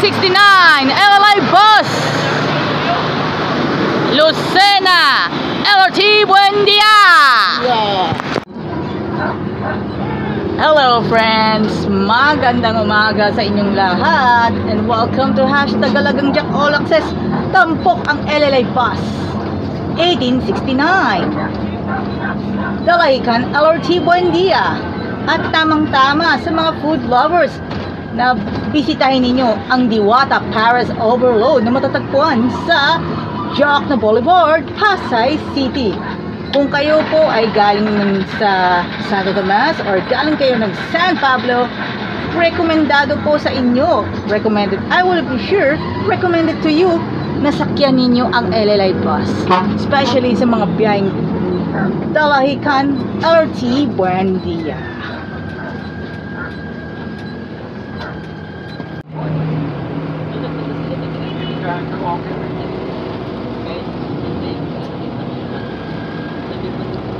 1869 LLI Bus Lucena LRT Buendia. Hello friends, magandang umaga sa inyong lahat and welcome to #Galagang Jack All Access. Tampok ang LLI Bus 1869 Dalahican LRT Buendia. At tamang-tama sa mga food lovers na bisitahin ninyo ang Diwata Paris Overload na matatagpuan sa Jacna Boulevard, Pasay City. Kung kayo po ay galing sa Santo Tomas or galing kayo ng San Pablo, rekomendado po sa inyo, I will be sure, recommended to you na sakyan ninyo ang LLI Bus, especially sa mga biyaheng Dalahican LRT Buendia.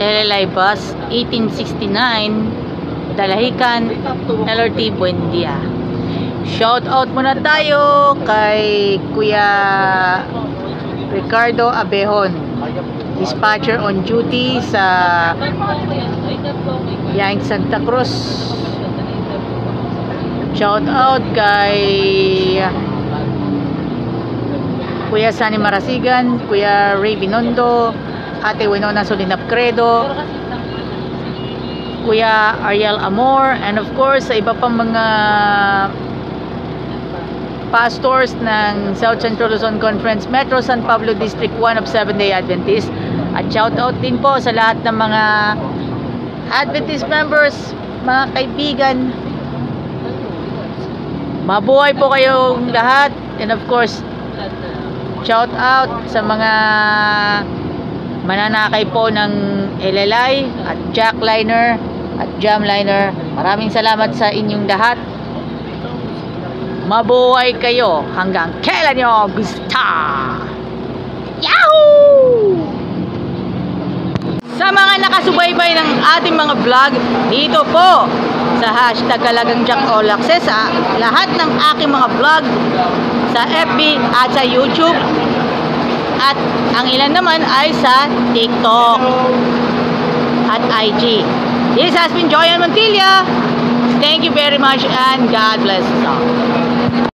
LLI Bus 1869 Dalahican LRT Buendia. Shout out muna tayo kay Kuya Ricardo Abehon, dispatcher on duty sa Yaing Santa Cruz. Shout out kay Kuya Sani Marasigan, Kuya Ray Binondo, Ate Winona Solinap Credo, Kuya Ariel Amor, and of course sa iba pang mga pastors ng South Central Luzon Conference Metro San Pablo District 1 of Seventh-day Adventist. At shout out din po sa lahat ng mga Adventist members, mga kaibigan. Mabuhay po kayong lahat, and of course shout out sa mga mananakay po ng LLI at Jackliner at Jamliner. Maraming salamat sa inyong lahat. Mabuhay kayo hanggang kailan nyo gusto. Yahoo! Sa mga nakasubaybay ng ating mga vlog dito po sa #Galagang Jack All Access, lahat ng aking mga vlog sa FB at sa YouTube, at ang ilan naman ay sa TikTok at IG. This has been Joyan Montilla. Thank you very much and God bless us all.